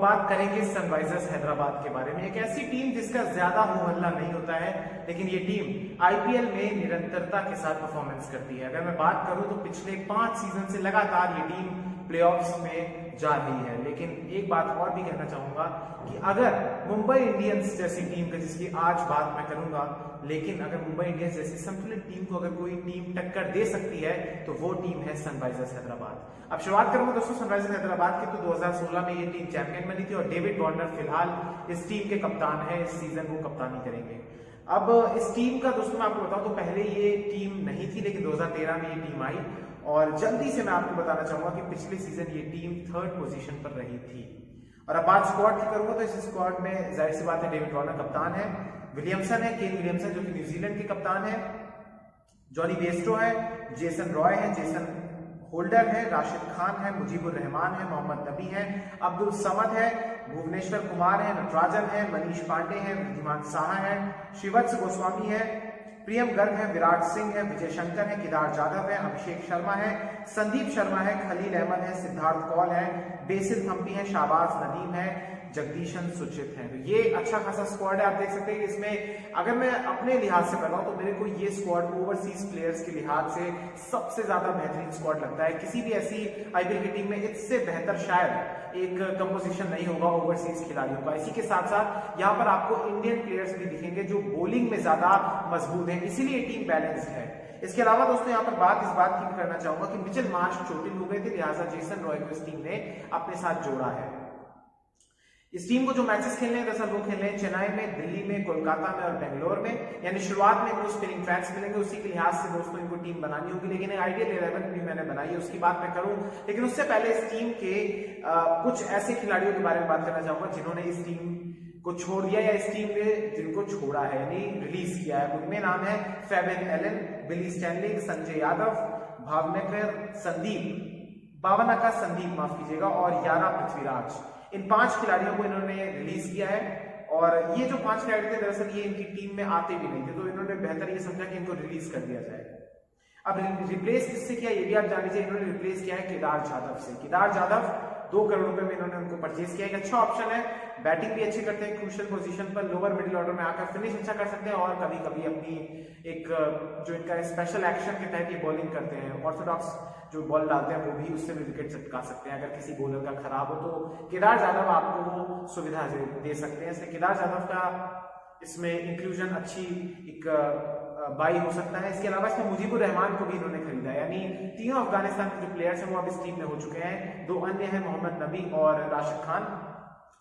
अब बात करेंगे सनराइजर्स हैदराबाद के बारे में। एक ऐसी टीम जिसका ज्यादा हो हल्ला नहीं होता है, लेकिन ये टीम आईपीएल में निरंतरता के साथ परफॉर्मेंस करती है। अगर मैं बात करूं तो पिछले 5 सीजन से लगातार ये टीम प्लेऑफ्स में जा रही है। लेकिन एक बात और भी कहना चाहूंगा कि अगर मुंबई इंडियंस जैसी टीम का, जिसकी आज बात मैं करूंगा, लेकिन अगर मुंबई इंडियंस जैसी संतुलित टीम को अगर कोई टीम टक्कर दे सकती है तो वो टीम है सनराइजर्स हैदराबाद। अब शुरुआत करूंगा दोस्तों सनराइजर्स हैदराबाद की, तो 2016 में ये टीम चैंपियन बनी थी और डेविड वार्नर फिलहाल इस टीम के कप्तान है। इस सीजन वो कप्तानी करेंगे। अब इस टीम का दोस्तों मैं आपको बताऊं तो पहले ये टीम नहीं थी, लेकिन 2013 में ये टीम आई और जल्दी से मैं आपको बताना चाहूंगा कि पिछले सीजन ये टीम 3rd पोजीशन पर रही थी। और अब बात स्क्वाड की करूंगा तो इस स्क्वाड में जाहिर सी बात है डेविड वार्नर कप्तान है, विलियमसन है, केन विलियमसन जो कि न्यूजीलैंड के कप्तान है, जॉनी बेस्टो है, जेसन रॉय है, जेसन होल्डर है, राशिद खान है, मुजीबुर रहमान है, मोहम्मद नबी है, अब्दुल समद है, भुवनेश्वर कुमार है, नटराजन है, मनीष पांडे है, वृद्धिमान साहा है, श्रीवत्स गोस्वामी है, प्रियम गर्ग है, विराट सिंह है, विजय शंकर है, केदार जाधव है, अभिषेक शर्मा है, संदीप शर्मा है, खलील अहमद है, सिद्धार्थ कौल है, बेसिल थम्पी है, शाहबाज नदीम है, जगदीशन सुचित है। तो ये अच्छा खासा स्क्वाड है। आप देख सकते हैं कि इसमें अगर मैं अपने लिहाज से बताऊं तो मेरे को ये स्क्वाड ओवरसीज प्लेयर्स के लिहाज से सबसे ज्यादा बेहतरीन स्क्वाड लगता है। किसी भी ऐसी आईपीएल की टीम में इससे बेहतर शायद एक कंपोजिशन नहीं होगा ओवरसीज खिलाड़ियों का। इसी के साथ साथ यहाँ पर आपको इंडियन प्लेयर्स भी दिखेंगे जो बॉलिंग में ज्यादा मजबूत है, इसीलिए टीम बैलेंस्ड है। इसके अलावा दोस्तों यहाँ पर इस बात की भी करना चाहूंगा कि मिचेल मार्श चोटिल हो गए थे, लिहाजा जेसन रॉय को इस टीम ने अपने साथ जोड़ा है। इस टीम को जो मैचेस खेलने हैं दरअसल वो खेलने हैं चेन्नई में, दिल्ली में, कोलकाता में और बेंगलोर में। यानी शुरुआत में इनको स्पिनिंग ट्रैक्स मिलेंगे, उसी के लिहाज से दोस्तों इनको टीम बनानी होगी। लेकिन आइडियल 11 भी मैंने बनाई है, उसकी बात मैं करूं, लेकिन उससे पहले इस टीम के कुछ ऐसे खिलाड़ियों के बारे में बात करना चाहूंगा जिन्होंने इस टीम को छोड़ दिया या इस टीम ने जिनको छोड़ा है यानी रिलीज किया है। उनमें नाम है फेबिन एलन, बिली स्टैनली, संजय यादव, भावनकर संदीप, बावनका संदीप माफ कीजिएगा, और यारा पृथ्वीराज। इन 5 खिलाड़ियों को इन्होंने रिलीज किया है और ये जो 5 खिलाड़ी थे दरअसल ये इनकी टीम में आते भी नहीं थे, तो इन्होंने बेहतर ये समझा कि इनको रिलीज कर दिया जाए। अब रिप्लेस किससे किया ये भी आप जान लीजिए। इन्होंने रिप्लेस किया है केदार जाधव से। केदार जाधव 2 करोड़ रुपए में इन्होंने उनको परचेज किया। एक अच्छा ऑप्शन है, बैटिंग भी अच्छी करते हैं, क्रूशियल पोजीशन पर लोअर मिडिल ऑर्डर में आकर फिनिश अच्छा कर सकते हैं और कभी कभी अपनी एक जो इनका स्पेशल एक्शन के तहत ये बॉलिंग करते हैं, ऑर्थोडॉक्स जो बॉल डालते हैं वो भी उससे भी विकेट चटका सकते हैं अगर किसी बॉलर का खराब हो तो केदार जाधव आपको वो सुविधा दे सकते हैं। इसलिए केदार जाधव का इसमें इंक्लूजन अच्छी एक बाई हो सकता है। इसके अलावा इसमें मुजीबुर रहमान को भी इन्होंने खरीदा, यानी तीनों अफगानिस्तान के जो प्लेयर्स हैं वो अब इस टीम में हो चुके हैं। 2 अन्य हैं मोहम्मद नबी और राशिद खान।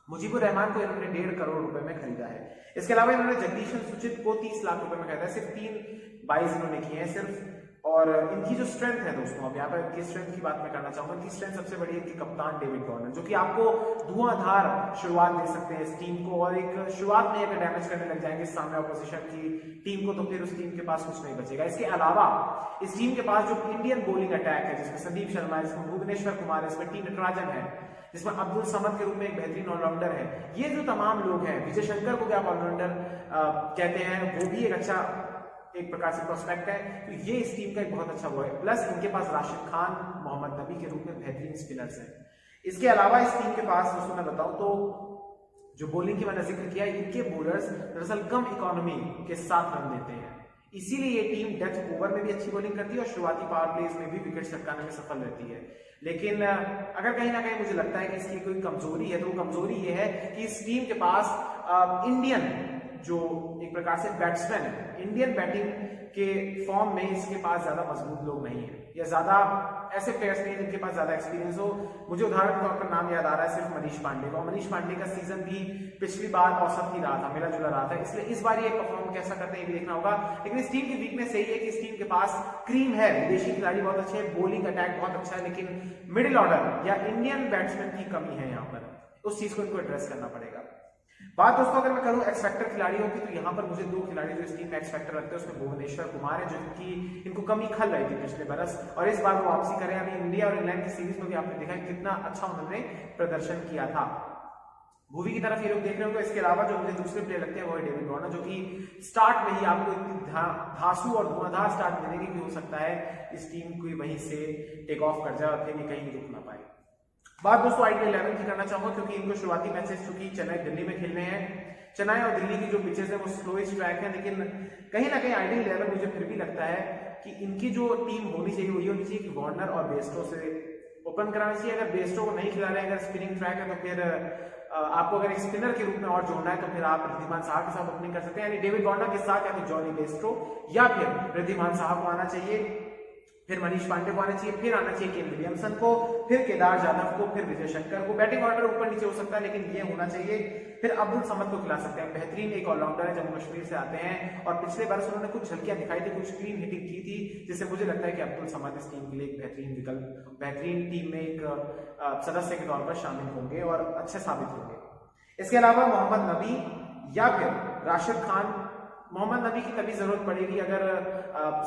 मुजीबुर रहमान को इन्होंने 1.5 करोड़ रुपए में खरीदा है। इसके अलावा इन्होंने जगदीशन सुचित को 30 लाख रुपए में खरीदा है। सिर्फ 3 बाइज इन्होंने किए हैं सिर्फ। और इनकी जो स्ट्रेंथ है दोस्तों, अब यहाँ पर इनकी स्ट्रेंथ की बात मैं करना चाहूंगा। इनकी स्ट्रेंथ सबसे बड़ी है इनके कप्तान डेविड वार्नर, जो कि आपको धुआंधार शुरुआत दे सकते हैं इस टीम को, और एक शुरुआत में अगर डैमेज करने लग जाएंगे सामने ऑपोजिशन की टीम को तो फिर उस टीम के पास कुछ नहीं बचेगा। इसके अलावा इस टीम के पास जो इंडियन बॉलिंग अटैक है, जिसमें संदीप शर्मा है, जिसमें भुवनेश्वर कुमार है, इसमें टी नटराजन है, जिसमें अब्दुल समद के रूप में एक बेहतरीन ऑलराउंडर है, ये जो तमाम लोग हैं, विजय शंकर को क्या ऑलराउंडर कहते हैं, वो भी एक अच्छा एक प्रकार से प्रोस्पेक्ट है। तो ये इस टीम का एक बहुत अच्छा वो है। प्लस इनके पास राशिद खान, मोहम्मद नबी के रूप में बेहतरीन स्पिनर्स हैं। इसके अलावा इस टीम के पास दोस्तों मैं बताऊं तो जो बॉलिंग की मैंने जिक्र किया, इनके बॉलर्स दरअसल कम इकोनॉमी के साथ रन देते हैं, इसीलिए ये टीम डेथ ओवर में भी अच्छी बॉलिंग करती है और शुरुआती पावर प्लेस में भी विकेट चटकाने में सफल रहती है। लेकिन अगर कहीं ना कहीं मुझे लगता है कि इसकी कोई कमजोरी है तो वो कमजोरी ये है कि इस टीम के पास इंडियन जो एक प्रकार से बैट्समैन है, इंडियन बैटिंग के फॉर्म में इसके पास ज्यादा मजबूत लोग नहीं है या ज्यादा ऐसे प्लेयर्स नहीं है जिनके पास ज्यादा एक्सपीरियंस हो। मुझे उदाहरण के तौर पर नाम याद आ रहा है सिर्फ मनीष पांडे का। मनीष पांडे का सीजन भी पिछली बार औसत ही रहा था, मिला जुला रहा था, इसलिए इस बार ये परफॉर्म कैसा करते हैं ये भी देखना होगा। लेकिन इस टीम की वीकनेस यही है कि इस टीम के पास क्रीम है, विदेशी खिलाड़ी बहुत अच्छे हैं, बॉलिंग अटैक बहुत अच्छा है, लेकिन मिडिल ऑर्डर या इंडियन बैट्समैन की कमी है यहाँ पर। उस चीज को इनको एड्रेस करना पड़ेगा। बात दोस्तों अगर मैं करूं एक्स फैक्टर खिलाड़ियों की, तो यहाँ पर मुझे 2 खिलाड़ी जो इस टीम में एक्स फैक्टर लगते हैं उसमें भुवनेश्वर कुमार है, जो कि इनको कमी खल रही थी पिछले बरस और इस बार वो वापसी करें। अभी इंडिया और इंग्लैंड की सीरीज में भी आपने देखा कितना अच्छा उन्होंने प्रदर्शन किया था। भूवी की तरफ ये लोग देख रहे हो। इसके अलावा जो मुझे दूसरे प्लेयर लगते हैं वो है डेविड वार्नर, जो कि स्टार्ट में ही आपको इतनी धांसू और धुआंधार स्टार्ट मिलेगी कि हो सकता है इस टीम को वहीं से टेक ऑफ कर जाए और फिर कहीं रुक ना पाए। बात दोस्तों आईपीएल 11 की करना चाहूंगा, क्योंकि इनको शुरुआती मैचेस चूंकि चेन्नई दिल्ली में खेलने हैं, चेन्नई और दिल्ली की जो पिचेस है वो स्लोइस्ट ट्रैक है, लेकिन कहीं ना कहीं आईपीएल 11 मुझे फिर भी लगता है कि इनकी जो टीम होनी चाहिए वो ये होनी चाहिए कि वार्नर और बेस्टो से ओपन कराना चाहिए। अगर बेस्टो को नहीं खिला रहे हैं, अगर स्पिनिंग ट्रैक है, तो फिर आपको अगर एक स्पिनर के रूप में और जोड़ना है तो फिर आप रिद्धिमान साहा के साथ ओपनिंग कर सकते हैं, यानी डेविड वार्नर के साथ या तो जॉनी बेस्टो या फिर रिद्धिमान साहा को आना चाहिए, फिर मनीष पांडे को आना चाहिए, फिर आना चाहिए केन विलियमसन को, फिर केदार जाधव को, फिर विजय शंकर को। बैटिंग ऑर्डर ऊपर नीचे हो सकता है लेकिन ये होना चाहिए। फिर अब्दुल समद को खिला सकते हैं, बेहतरीन एक ऑलराउंडर है, जम्मू कश्मीर से आते हैं और पिछले बार उन्होंने कुछ झलकियां दिखाई थी, कुछ क्लीन हिटिंग की थी, जिससे मुझे लगता है कि अब्दुल समद इस टीम के लिए एक बेहतरीन विकल्प, बेहतरीन टीम में एक सदस्य के तौर पर शामिल होंगे और अच्छे साबित होंगे। इसके अलावा मोहम्मद नबी या फिर राशिद खान। मोहम्मद नबी की कभी जरूरत पड़ेगी, अगर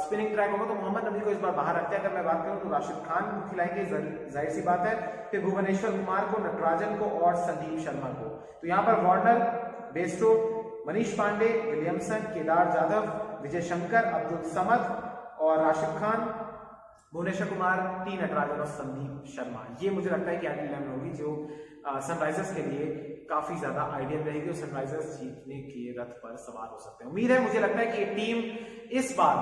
स्पिनिंग ट्रैक होगा तो मोहम्मद नबी को इस बार बाहर रखते हैं। अगर मैं बात करूं तो राशिद खान को खिलाएंगे, जाहिर सी बात है। फिर भुवनेश्वर कुमार को, नटराजन को और संदीप शर्मा को। तो यहाँ पर Warner, Bairstow, Manish Pandey, Williamson, Kedar Jadhav, Vijay Shankar, Abdul Samad और राशिद खान, भुवनेश्वर कुमार, टी नटराजन और संदीप शर्मा। ये मुझे लगता है कि आईपीएल 11 होगी जो सनराइजर्स के लिए काफी ज्यादा आइडियल रहेगी और सनराइजर्स जीतने के रथ पर सवार हो सकते हैं। उम्मीद है, मुझे लगता है कि ये टीम इस बार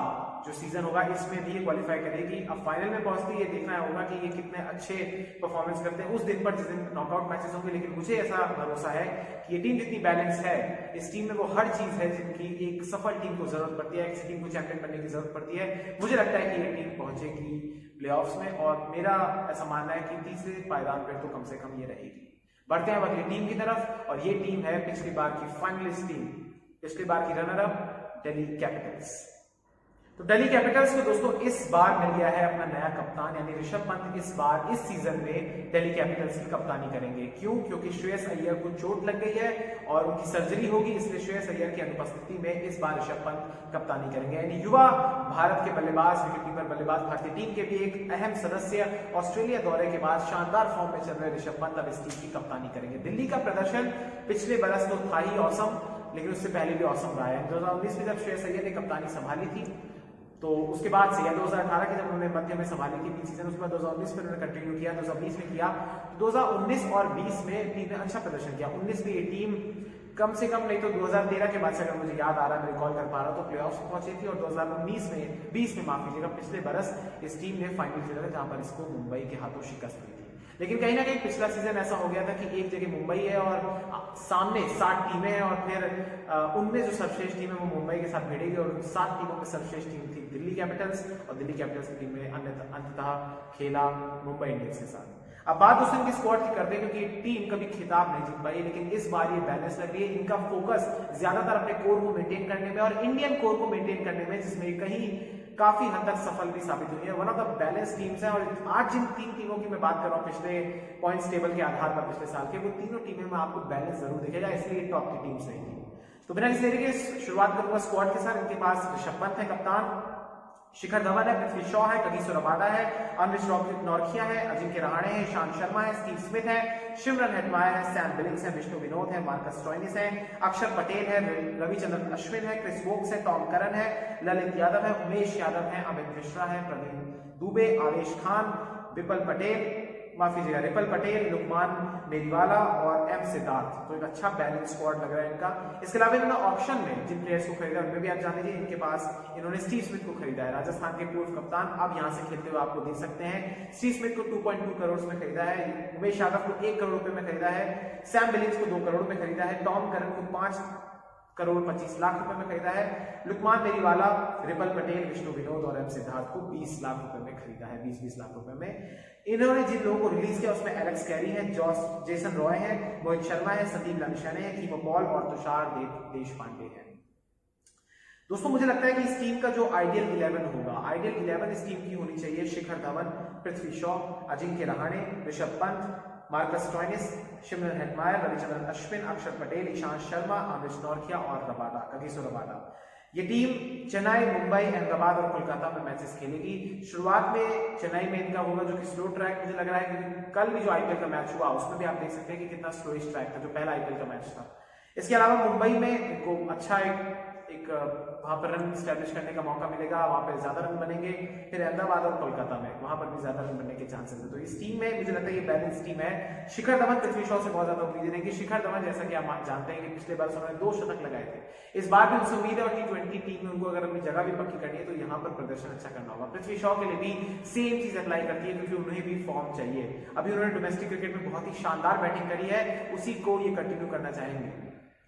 जो सीजन होगा इसमें भी क्वालिफाई करेगी। अब फाइनल में पहुंचती है, देखना होगा कि ये कितने अच्छे परफॉर्मेंस करते हैं उस दिन पर जिस दिन नॉकआउट मैचेस होंगे। लेकिन मुझे ऐसा भरोसा है कि ये टीम जितनी बैलेंस है, इस टीम में वो हर चीज है जिनकी एक सफल टीम को जरूरत पड़ती है, किसी टीम को चैंपियन बनने की जरूरत पड़ती है। मुझे लगता है कि ये टीम पहुंचेगी प्लेऑफ्स में और मेरा ऐसा मानना है कि तीसरे पायदान पर तो कम से कम ये रहेगी। बढ़ते हैं अब अगली टीम की तरफ और ये टीम है पिछली बार की फाइनलिस्ट टीम, पिछली बार की रनर अप दिल्ली कैपिटल्स। तो दिल्ली कैपिटल्स को दोस्तों इस बार मिल गया है अपना नया कप्तान, यानी ऋषभ पंत इस बार इस सीजन में दिल्ली कैपिटल्स की कप्तानी करेंगे। क्यों? क्योंकि श्रेयस अय्यर को चोट लग गई है और उनकी सर्जरी होगी, इसलिए श्रेयस अय्यर की अनुपस्थिति में इस बार ऋषभ पंत कप्तानी करेंगे। यानी युवा भारत के बल्लेबाज, विकेटकीपर बल्लेबाज भारतीय टीम के भी एक अहम सदस्य ऑस्ट्रेलिया दौरे के बाद शानदार फॉर्म में चल रहे ऋषभ पंत अब इस टीम की कप्तानी करेंगे। दिल्ली का प्रदर्शन पिछले बरस तो था ही औसम, लेकिन उससे पहले भी औसम रहा है। 2019 में जब श्रेयस अय्यर ने कप्तानी संभाली थी तो उसके बाद से, या 2018 के जब उन्होंने मध्य में संभाली थी बीच सीजन, उसके बाद 2019 में उन्होंने कंटिन्यू किया, 2020 में किया, 2019 और 20 में टीम ने अच्छा प्रदर्शन किया। 19 में ये टीम कम से कम नहीं तो 2013 के बाद से, अगर मुझे याद आ रहा है, मैं रिकॉल कर पा रहा हूं, तो प्लेऑफ्स में पहुंची थी और 2020 में माफ कीजिएगा, पिछले बरस इस टीम ने फाइनल खेला था जहां पर इसको मुंबई के हाथों शिकस्त हुई थी। लेकिन कहीं ना कहीं पिछला सीजन ऐसा हो गया था कि एक जगह मुंबई है और सामने 7 टीमें हैं और फिर उनमें जो सर्वश्रेष्ठ टीम है वो मुंबई के साथ भिड़ेगी और 7 टीमों में सर्वश्रेष्ठ टीम थी दिल्ली कैपिटल्स और दिल्ली कैपिटल्स की टीम में अंततः खेला मुंबई इंडियंस के साथ। अब बात दूसरे इनकी स्क्वाड की करते हैं, क्योंकि टीम कभी खिताब नहीं जीत पाई, लेकिन इस बार ये बैलेंस लग रही है। इनका फोकस ज्यादातर अपने कोर को मेंटेन करने में और इंडियन कोर को मेंटेन करने में, जिसमें कहीं काफी हद तक सफल भी साबित हुई है। One of the balance teams है और आज जिन 3 टीमों की मैं बात कर रहा हूं पिछले पॉइंट्स टेबल के आधार पर पिछले साल के, वो तीनों टीमें में आपको बैलेंस जरूर दिखेगा, इसलिए टॉप की टीम्स रहेगी। तो बिना किसी देरी के शुरुआत करूंगा स्क्वाड के साथ। इनके पास ऋषभ पंत है कप्तान, शिखर धवन है, पृथ्वी शॉ है, कगिसो रबाडा है, अमरीश नौरखिया है, अजिंक्य रहाणे है, ईशांत शर्मा है, स्टीव स्मिथ है, शिमरन हेटमायर है, सैम बिलिंग्स है, विष्णु विनोद है, मार्कस स्टोइनिस है, अक्षर पटेल है, रविचंद्रन अश्विन है, क्रिस वोक्स है, टॉम करन है, ललित यादव है, उमेश यादव है, अमित मिश्रा है, प्रवीण दुबे, आवेश खान, रिपल पटेल, लुकमान मेरीवाला और एम सिद्धार्थ। तो एक अच्छा बैलेंस स्क्वाड लग रहा है इनका। इसके अलावा इन्होंने ऑक्शन में जिन प्लेयर्स को खरीदा उनमें भी आप जान लीजिए, इनके पास इन्होंने स्टीव स्मिथ को खरीदा है, राजस्थान के पूर्व कप्तान, अब यहां से खेलते हुए आपको देख सकते हैं। स्टीव स्मिथ को 2.2 करोड़ में खरीदा है, उमेश यादव को 1 करोड़ रुपए में खरीदा है, सैम बिलिंग्स को 2 करोड़ में खरीदा है, टॉम करन को 5 करोड़ 25 लाख रुपए में खरीदा है, लुकमान मेरीवाला, रिपल पटेल, विष्णु विनोद और एम सिद्धार्थ को 20 लाख रुपए में खरीदा है, 20-20 लाख रुपए में। इन्होंने जिन लोगों को रिलीज किया उसमें एलेक्स कैरी है, जेसन रॉय है, मोहित शर्मा है, संदीप लंगशने है, कीमो पॉल और तुषार देशपांडे है। दोस्तों मुझे लगता है कि इस टीम का जो आइडियल 11 होगा, आइडियल 11 इस टीम की होनी चाहिए Shikhar Dhawan, Prithvi Shaw, Ajinkya Rahane, Rishabh Pant, Marcus Stoinis, Shimron Hetmyer, Ravichandran Ashwin, Axar Patel, Ishant Sharma, Anrich Nortje और कगिसो रबाडा। ये टीम चेन्नई, मुंबई, अहमदाबाद और कोलकाता में मैचेस खेलेगी। शुरुआत में चेन्नई में इनका होगा जो कि स्लो ट्रैक मुझे लग रहा है, क्योंकि कल भी जो आईपीएल का मैच हुआ उसमें भी आप देख सकते हैं कि कितना स्लोइश ट्रैक था जो पहला आईपीएल का मैच था। इसके अलावा मुंबई में इनको अच्छा एक वहां पर रन स्टैब्लिश करने का मौका मिलेगा, वहां पर ज्यादा रन बनेंगे। फिर अहमदाबाद और कोलकाता में वहां पर भी ज्यादा रन बनने के चांसेस है। तो इस टीम में मुझे लगता है ये बैलेंस टीम है। शिखर धवन पृथ्वी शॉ से बहुत ज्यादा उम्मीद रहेंगी। शिखर धवन जैसा कि आप जानते हैं कि पिछले बार उन्होंने 2 शतक लगाए थे, इस बार भी उनसे उम्मीद है और T20 टीम में उनको अगर अपनी जगह भी पक्की करनी है तो यहाँ पर प्रदर्शन अच्छा करना होगा। पृथ्वी शॉ के लिए भी सेम चीज अप्लाई करती है क्योंकि उन्हें भी फॉर्म चाहिए। अभी उन्होंने डोमेस्टिक क्रिकेट में बहुत ही शानदार बैटिंग करी है, उसी को ये कंटिन्यू करना चाहेंगे।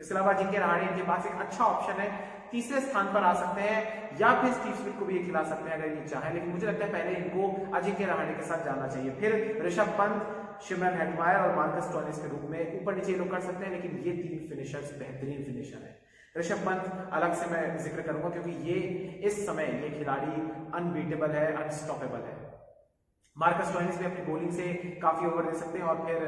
इसके अलावा अजिंक्य रहाणे इनके पास एक अच्छा ऑप्शन है, तीसरे स्थान पर आ सकते हैं या फिर स्टीव स्मिथ को भी ये खिला सकते हैं अगर ये चाहे, लेकिन मुझे लगता है पहले इनको अजिंक्य रहाणे के साथ जाना चाहिए। फिर ऋषभ पंत, शिमरन हेटमायर और मार्कस स्टोइनिस के रूप में ऊपर नीचे लोग कर सकते हैं, लेकिन ये 3 फिनिशर्स बेहतरीन फिनिशर है। ऋषभ पंत अलग से मैं जिक्र करूंगा क्योंकि ये इस समय ये खिलाड़ी अनबीटेबल है, अनस्टॉपेबल है। मार्कस स्टोइनिस भी अपनी बॉलिंग से काफी ओवर दे सकते हैं और फिर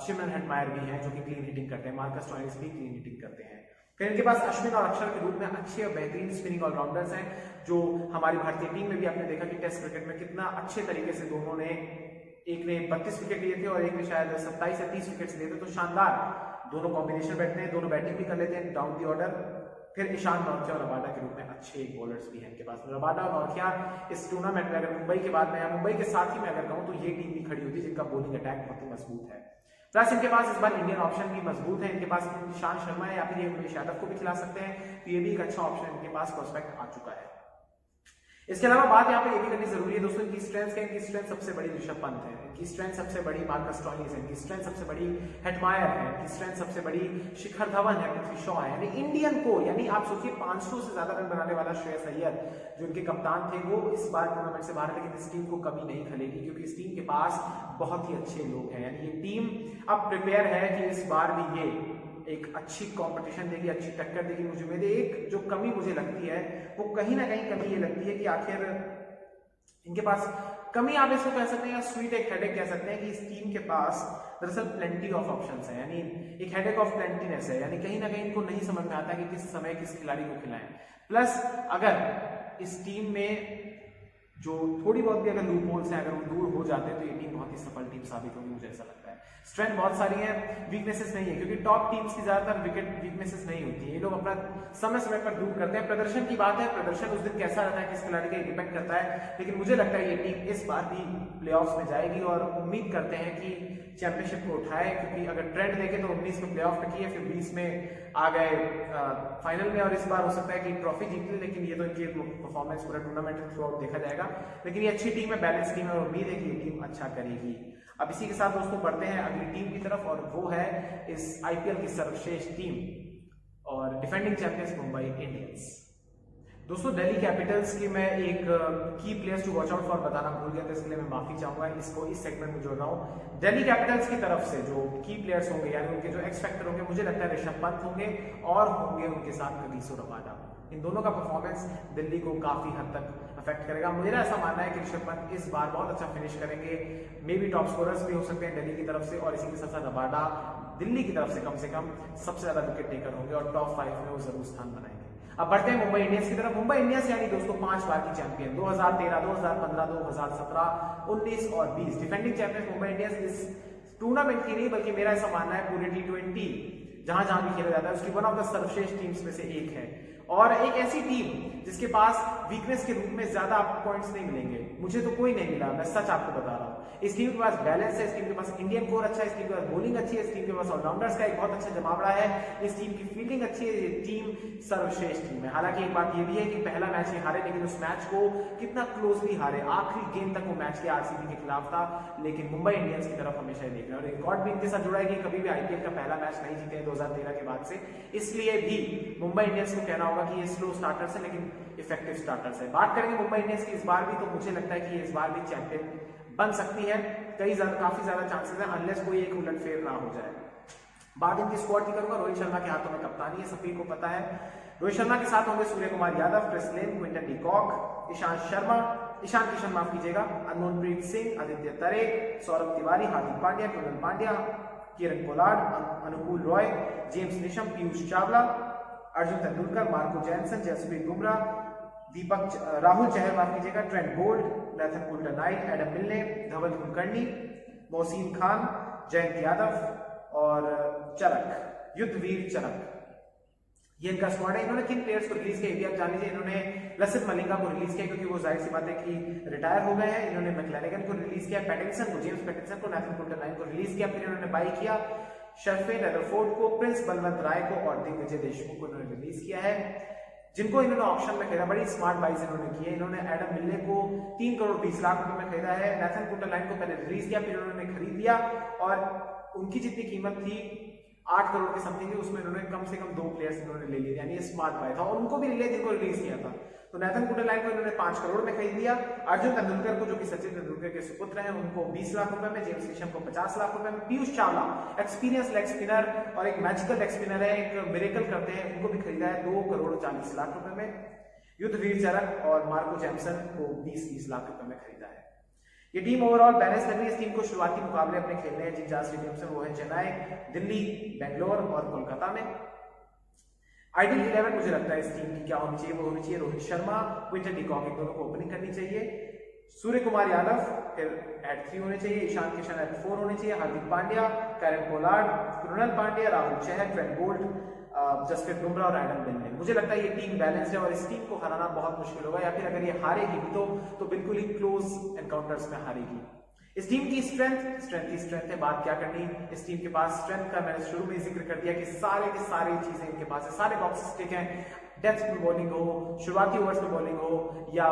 शिमरन हेटमायर भी हैं जो कि क्लीन हिटिंग करते हैं। मार्कस स्टोइनिस भी क्लीन हिटिंग करते हैं। फिर इनके पास अश्विन और अक्षर के रूप में अच्छे और बेहतरीन स्पिनिंग ऑलराउंडर्स हैं, जो हमारी भारतीय टीम में भी आपने देखा कि टेस्ट क्रिकेट में कितना अच्छे तरीके से दोनों ने, एक ने 32 विकेट लिए थे और एक ने शायद 27 या 30 विकेट लिए थे। तो शानदार दोनों कॉम्बिनेशन बैठते हैं, दोनों बैटिंग भी कर लेते हैं डाउन दी ऑर्डर। फिर ईशान नौरखिया और रबाडा के रूप में अच्छे बॉलर्स भी हैं इनके पास। रबाडा और नौरखिया इस टूर्नामेंट में अगर मुंबई के बाद में या मुंबई के साथ ही मैं अगर कहूं तो ये टीम भी खड़ी होती है जिनका बॉलिंग अटैक बहुत ही मजबूत है। प्लस इनके पास इस बार इंडियन ऑप्शन भी मजबूत है, इनके पास ईशांत शर्मा है या फिर ये उमेश यादव को भी खिला सकते हैं, तो ये भी एक अच्छा ऑप्शन इनके पास प्रोस्पेक्ट आ चुका है। इसके अलावा बात यहाँ पे ये भी करनी जरूरी है दोस्तों, इनकी स्ट्रेंथ है, इनकी स्ट्रेंथ सबसे बड़ी ऋषभ पंत है, इनकी स्ट्रेंथ सबसे बड़ी मार्कस स्टोइनिस है, इनकी स्ट्रेंथ सबसे बड़ी हेटमायर है, इनकी स्ट्रेंथ सबसे बड़ी शिखर धवन है, पृथ्वी शॉ है। यानी इंडियन को, यानी आप सोचिए 500 से ज्यादा रन बनाने वाला श्रेयस अय्यर जो इनके कप्तान थे वो इस बार टूर्नामेंट से बाहर, लेकिन इस टीम को कभी नहीं खलेगी क्योंकि इस टीम के पास बहुत ही अच्छे लोग हैं। यानी ये टीम अब प्रिपेयर है कि इस बार भी ये एक अच्छी कंपटीशन देगी, अच्छी टक्कर देगी। मुझे मेरे एक जो कमी मुझे लगती है वो कहीं ना कहीं कमी ये लगती है कि आखिर इनके पास कमी, आप इसको कह सकते हैं या स्वीट एक हेडेक कह सकते हैं कि इस टीम के पास दरअसल प्लेंटी ऑफ ऑप्शंस है, यानी एक हेडेक ऑफ प्लेंटीनेस है, यानी कहीं ना कहीं इनको नहीं समझ में आता कि किस समय किस खिलाड़ी को खिलाएं। प्लस अगर इस टीम में जो थोड़ी बहुत भी अगर लूप होल्स हैं अगर वो दूर हो जाते हैं तो ये टीम बहुत ही सफल टीम साबित होगी, मुझे ऐसा लगता है। स्ट्रेंथ बहुत सारी है, वीकनेसेस नहीं है, क्योंकि टॉप टीम्स की ज्यादातर विकेट वीकनेसेस नहीं होती है, ये लोग अपना समय समय पर दूर करते हैं। प्रदर्शन की बात है, प्रदर्शन उस दिन कैसा रहता है किस खिलाड़ी का डिपेंड करता है, लेकिन मुझे लगता है ये टीम इस बार भी प्लेऑफ्स में जाएगी और उम्मीद करते हैं कि चैंपियनशिप को उठाए, क्योंकि अगर ट्रेंड देखें तो 19 में प्लेऑफ में किए, फिर 20 में आ गए फाइनल में, और इस बार हो सकता है कि ट्रॉफी जीत ले, लेकिन ये तो इनकी परफॉर्मेंस पूरा टूर्नामेंट थ्रू आउट देखा जाएगा। लेकिन ये अच्छी टीम है, बैलेंस टीम है और उम्मीद है कि ये टीम अच्छा करेगी। अब इसी के साथ दोस्तों बढ़ते हैं अगली टीम की तरफ और वो है इस आईपीएल की सर्वश्रेष्ठ टीम और डिफेंडिंग चैंपियंस मुंबई इंडियंस। दोस्तों दिल्ली कैपिटल्स की मैं एक की players to watch out for बताना भूल गया था, इसके लिए मैं माफी चाहूंगा। इसको इस सेगमेंट में जोड़ रहा हूँ। दिल्ली कैपिटल्स की तरफ से जो की प्लेयर्स होंगे यानी उनके जो एक्स फैक्टर होंगे, मुझे लगता है ऋषभ पंत होंगे और होंगे उनके साथ कगिसो रबाडा। इन दोनों का परफॉर्मेंस दिल्ली को काफी हद तक अफेक्ट करेगा। मेरा ऐसा मानना है कि ऋषभ पंत इस बार बहुत अच्छा फिनिश करेंगे, मे बी टॉप स्कोरर्स भी हो सकते हैं दिल्ली की तरफ से, और इसी के साथ साथ रबाडा दिल्ली की तरफ से कम सबसे ज्यादा विकेट टेकर होंगे और टॉप 5 में वो जरूर स्थान बनाएंगे। अब बढ़ते हैं मुंबई इंडियंस की तरफ। मुंबई इंडियंस यानी दोस्तों 5 बार की चैंपियन, 2013, 2015, 2017, 19 और 20 डिफेंडिंग चैंपियन मुंबई इंडियंस इस टूर्नामेंट की नहीं बल्कि मेरा ऐसा मानना है पूरे T20 जहां जहां भी खेला जाता है उसकी वन ऑफ द सर्वश्रेष्ठ टीम्स में से एक है, और एक ऐसी टीम जिसके पास वीकनेस के रूप में ज्यादा आपको पॉइंट्स नहीं मिलेंगे। मुझे तो कोई नहीं मिला, मैं सच आपको बता रहा हूँ। इस टीम के पास बैलेंस है, इस टीम के पास इंडियन कोर अच्छा है, इस टीम के पास बॉलिंग अच्छी है, इस टीम के पास ऑलराउंडर्स का एक बहुत अच्छा जमावड़ा है, इस टीम की फील्डिंग अच्छी है, ये टीम सर्वश्रेष्ठ टीम है। हालांकि एक बात ये भी है कि पहला मैच ये हारे, लेकिन उस मैच को कितना क्लोजली हारे, आखिरी गेम तक वो मैच के आरसीबी के खिलाफ था, लेकिन मुंबई इंडियंस की तरफ हमेशा देख रहे हैं और रिकॉर्ड भी इनके साथ जुड़ा है कि कभी भी आईपीएल का पहला मैच नहीं जीते 2013 के बाद से। इसलिए भी मुंबई इंडियंस को कहना होगा कि ये स्लो स्टार्टर्स है लेकिन इफेक्टिव स्टार्टर्स है। बात करेंगे मुंबई इंडियंस की इस बार भी, तो मुझे लगता है कि ये इस बार भी चैंपियन बन सकती है, काफी ज्यादा चांसेस है अनलेस कोई एक उलटफेर ना हो जाए। बात इनकी स्क्वाड की करूंगा, रोहित शर्मा के हाथों में कप्तानी है, सभी को पता है। रोहित शर्मा के साथ होंगे Surya Kumar Yadav, Chris Lynn, Quinton de Kock, Ishan Kishan माफ कीजिएगा, Manpreet Singh, Aditya Tare, Saurabh Tiwary, Hardik Pandya, Krunal Pandya, Kieron Pollard, Anukul Roy, James Neesham, Piyush Chawla, Arjun Tendulkar, Marco Jansen, Jasprit Bumrah, Rahul Chahar माफ कीजिएगा, Trent Boult, Nathan Coulter Nile, Adam Milne, Dhawal Kulkarni, Mohsin Khan, Jayant Yadav और चरक, युद्धवीर चरक। ये इनका स्क्वाड है। इन्होंने किन प्लेयर्स को रिलीज किया, ये भी आप जान लीजिए। इन्होंने लसित मलिंगा को रिलीज किया क्योंकि वो जाहिर सी बात है कि रिटायर हो गए हैं। इन्होंने मैक्लेनेगन को रिलीज किया, पैटिंसन को, जेम्स पैटिंसन को, नेथन कुल्टरनाइन को रिलीज किया। फिर इन्होंने बाई किया शर्फे रदरफोर्ड को, प्रिंस बलवंत राय को और दिग्विजय देशमुख को इन्होंने रिलीज किया है, जिनको इन्होंने ऑप्शन में खरीदा। बड़ी स्मार्ट बाइज इन्होंने की है। इन्होंने एडम मिल्ले को 3 करोड़ 20 लाख रुपए में खरीदा है। नेथन कुल्टरनाइन को पहले रिलीज किया, फिर उन्होंने खरीद लिया और उनकी जितनी कीमत थी 8 करोड़ के समथिंग थी, उसमें इन्होंने कम से कम 2 प्लेयर्स इन्होंने ले लिए, यानी ये स्मार्ट बाय था। और उनको भी रिलीज जिनको रिलीज किया था, तो नेथन कुल्टरनाइन को इन्होंने 5 करोड़ में खरीद लिया। अर्जुन तेंदुलकर को, जो कि सचिन तेंदुलकर के सुपुत्र हैं, उनको 20 लाख रुपए में, जेम्स नीशम को 50 लाख रुपए में, Piyush Chawla experience leg spinner और एक मैजिकल लेग स्पिनर है, एक मिरेकल करते हैं, उनको भी खरीदा है 2 करोड़ 40 लाख रुपए में। युद्धवीर चरक और मार्को जैमसन को 20-20 लाख रुपए में खरीदा है। ये टीम ओवरऑल बैलेंस लग रही है। इस टीम को शुरुआती मुकाबले अपने खेलने हैं जिन 4 स्टेडियम से, वो है चेन्नई, दिल्ली, बेंगलोर और कोलकाता में। आइडियल 11 मुझे लगता है इस टीम की क्या होनी चाहिए, वो होनी चाहिए रोहित शर्मा, क्विंटन डिकॉक, इन दोनों को ओपनिंग करनी चाहिए। सूर्य कुमार यादव फिर एट 3 होने चाहिए, ईशान किशन एट 4 होने चाहिए, Hardik Pandya, Kieron Pollard, Krunal Pandya, Rahul Chahar, Trent Boult, Jasprit Bumrah और एडम मिल्ले। मुझे लगता है ये टीम बैलेंस्ड है और इस टीम को हराना बहुत मुश्किल होगा, या फिर अगर ये हारेगी भी तो बिल्कुल ही क्लोज एनकाउंटर्स में हारेगी। इस टीम की स्ट्रेंथ है, बात क्या करनी। इस टीम के पास स्ट्रेंथ का मैंने शुरू में जिक्र कर दिया कि सारे की सारी चीजें इनके पास है, सारे बॉक्सेस टिक हैं। डेथ में बॉलिंग हो, शुरुआती ओवर्स में बॉलिंग हो, या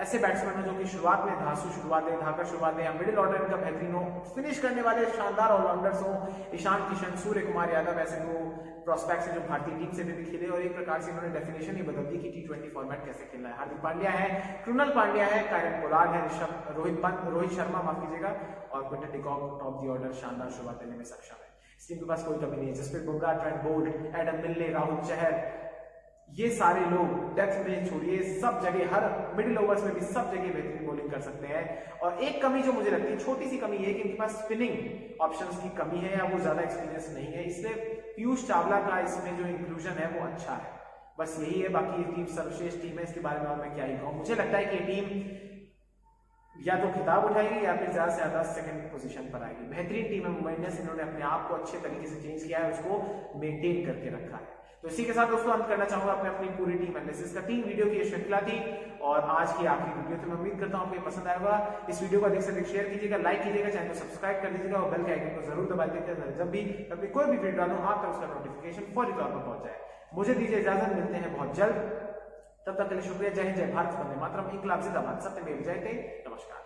ऐसे बैट्समैन हो जो कि शुरुआत में धांसू शुरुआत है, धाकर शुरुआत है, या मिडिल ऑर्डर इनका बेहतरीन हो, फिनिश करने वाले शानदार ऑलराउंडर्स हो, ईशान किशन, सूर्य कुमार यादव, ऐसे वो प्रोस्पेक्ट्स हैं जो भारतीय टीम से भी खेले और एक प्रकार से इन्होंने डेफिनेशन ही बदल दी कि T20 फॉर्मेट कैसे खेलना है। हार्दिक पांड्या है, कृणाल पांड्या है, कैरन पोलार्ड है, रोहित शर्मा माफ कीजिएगा, और क्विंटन डिकॉक टॉप दी ऑर्डर शानदार शुरुआत देने में सक्षम है। इस टीम के पास कोई कमी नहीं है। Jasprit Bumrah, Trent Boult, Adam Milne, Rahul Chahar, ये सारे लोग डेथ में छोड़िए सब जगह, हर मिडिल ओवर्स में भी सब जगह बेहतरीन बॉलिंग कर सकते हैं। और एक कमी जो मुझे लगती है, छोटी सी कमी है कि इनके पास स्पिनिंग ऑप्शंस की कमी है, या वो ज्यादा एक्सपीरियंस नहीं है, इसलिए पीयूष चावला का इसमें जो इंक्लूजन है वो अच्छा है। बस यही है, बाकी ये टीम सर्वश्रेष्ठ टीम है, इसके बारे में और मैं क्या ही कहूं। मुझे लगता है कि ये टीम या तो खिताब उठाएगी या फिर ज्यादा से ज्यादा सेकंड पोजीशन पर आएगी। बेहतरीन टीम है मुंबई इंडियंस, इन्होंने अपने आप को अच्छे तरीके से चेंज किया है, उसको मेंटेन करके रखा है। तो इसी के साथ दोस्तों अंत करना चाहूंगा अपनी पूरी टीम एनालिसिस का। 3 वीडियो की ये श्रृंखला थी और आज की आखिरी वीडियो थी। मैं उम्मीद करता हूं आपको ये पसंद आएगा। इस वीडियो को अधिक से अधिक शेयर कीजिएगा, लाइक कीजिएगा, चैनल को सब्सक्राइब कर दीजिएगा और बेल के आइकन को जरूर दबा दीजिएगा, जब भी कभी कोई भी वीडियो डालूं आप तक उसका नोटिफिकेशन फौरी तौर पर पहुंच जाए। मुझे दीजिए इजाजत, मिलते हैं बहुत जल्द, तब तक के लिए शुक्रिया। जय हिंद, जय भारत, वंदे मातरम, इंकलाब जिंदाबाद, सत्यमेव जयते। नमस्कार।